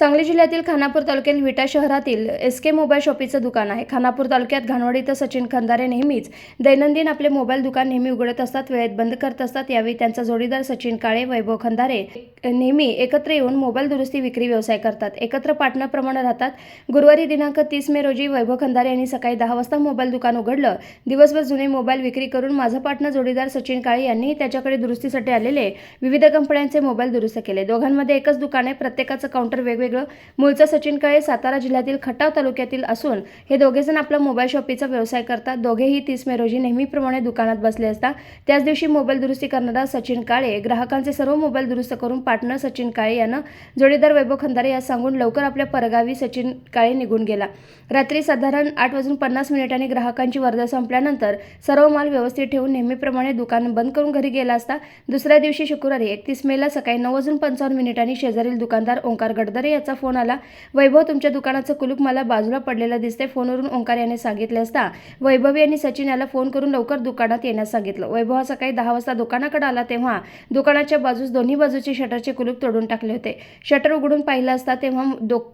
सांगली जिल्ह्यातील खानापूर तालुक्यातील विटा शहरातील एसके मोबाईल शॉपीचं दुकान आहे. खानापूर तालुक्यात घाणवाडी इथं सचिन खंदारे नेहमीच दैनंदिन आपले मोबाईल दुकान नेहमी उघडत असतात, वेळेत बंद करत असतात. यावेळी त्यांचा जोडीदार सचिन काळे, वैभव खंदारे नेहमी एकत्र येऊन मोबाईल दुरुस्ती विक्री व्यवसाय करतात. एकत्र पार्टनरप्रमाणे राहतात. गुरुवारी दिनांक 30 मे रोजी वैभव खंदारे यांनी सकाळी 10 वाजता मोबाईल दुकान उघडलं. दिवसभर जुने मोबाईल विक्री करून माझा पार्टनर जोडीदार सचिन काळे यांनी त्याच्याकडे दुरुस्तीसाठी आलेले विविध कंपन्यांचे मोबाईल दुरुस्त केले. दोघांमध्ये एकच दुकान आहे, प्रत्येकाचं काउंटर वेगवेगळं. मूळचा सचिन काळे सातारा जिल्ह्यातील खटाव तालुक्यातील असून हे दोघेजण आपला मोबाईल शॉपीचा व्यवसाय करतात. दोघेही 30 मे रोजी नेहमीप्रमाणे दुकानात बसले असता त्याच दिवशी मोबाईल दुरुस्ती करणारा सचिन काळे ग्राहकांचे सर्व मोबाईल दुरुस्त करून पार्टनर सचिन काळे यांना जोडीदार वैभव खंदारे यास सांगून लवकर आपल्या परगावी सचिन काळे निघून गेला. रात्री साधारण 8:50 ग्राहकांची वर्दळ संपल्यानंतर सर्व माल व्यवस्थित ठेवून नेहमीप्रमाणे दुकान बंद करून घरी गेला असता दुसऱ्या दिवशी शुक्रवारी 31 मेला सकाळी 9:55 शेजारील दुकानदार ओंकार गडदरे याचा फोन आला. वैभव, तुमच्या दुकानाचं कुलूप मला बाजूला पडलेलं दिसते. फोनवरून ओंकार याने सांगितले असता वैभव यांनी सचिन याला फोन करून लवकर दुकानात येण्यास सांगितलं. वैभव हा सकाळी 10 वाजता दुकानाकडे आला तेव्हा दुकानाच्या बाजूस दोन्ही बाजूचे शटरचे कुलूप तोडून टाकले होते. शटर उघडून पाहिलं असता तेव्हा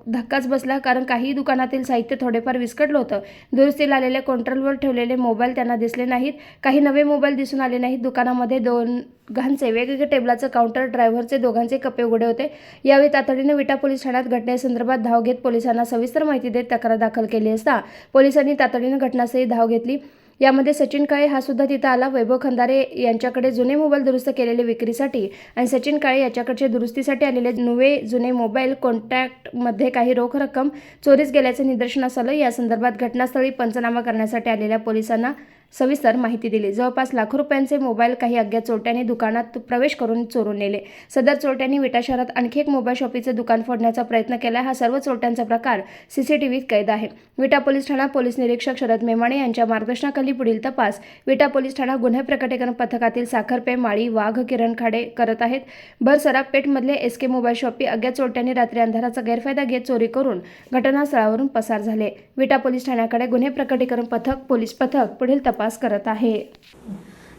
धक्काच बसला, कारण काही दुकानातील साहित्य थोडेफार विस्कटलं होतं. दुरुस्तीला आलेल्या काउंटरवर ठेवलेले मोबाईल त्यांना दिसले नाहीत. काही नवे मोबाईल दिसून आले नाहीत. दुकानामध्ये दोघांचे वेगवेगळे टेबलाचं काउंटर, ड्रायव्हरचे दोघांचे कप्पे उघडे होते. यावेळी तातडीने विटा पोलीस ठाण्यात घटनेसंदर्भात धाव घेत पोलिसांना सविस्तर माहिती देत तक्रार दाखल केली असता पोलिसांनी तातडीने घटनास्थळी धाव घेतली. यामध्ये सचिन काळे हा सुद्धा तिथं आला. वैभव खंदारे यांच्याकडे जुने मोबाईल दुरुस्त केलेले विक्रीसाठी आणि सचिन काळे याच्याकडचे दुरुस्तीसाठी आलेले नवे जुने मोबाईल कॉन्टॅक्टमध्ये काही रोख रक्कम चोरीस गेल्याचे निदर्शनास आलं. या संदर्भात घटनास्थळी पंचनामा करण्यासाठी आलेल्या पोलिसांना सविस्तर माहिती दिली. जवळपास लाखो रुपयांचे मोबाईल काही अज्ञात चोरट्यांनी दुकानात प्रवेश करून चोरून नेले. सदर चोरट्यांनी विटा शहरात आणखी एक मोबाईल शॉपीचे दुकान फोडण्याचा प्रयत्न केला. हा सर्व चोरट्यांचा प्रकार सीसीटीव्हीत कैद आहे. विटा पोलीस ठाणा पोलीस निरीक्षक शरद मेमाणे यांच्या मार्गदर्शनाखाली पुढील तपास विटा पोलीस ठाणा गुन्हे प्रकटीकरण पथकातील साखरपे, माळी, वाघ, किरण खाडे करत आहेत. भर सराफपेठमधले एसके मोबाईल शॉपी अज्ञात चोरट्यांनी रात्री अंधाराचा गैरफायदा घेत चोरी करून घटनास्थळावरून पसार झाले. विटा पोलीस ठाण्याकडे गुन्हे प्रकटीकरण पथक, पोलीस पथक पुढील तपास करत आहे.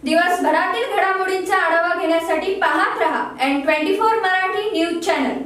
दिवसभरातील घडामोडींचा आढावा घेण्यासाठी पाहत रहा N24 मराठी न्यूज चॅनल.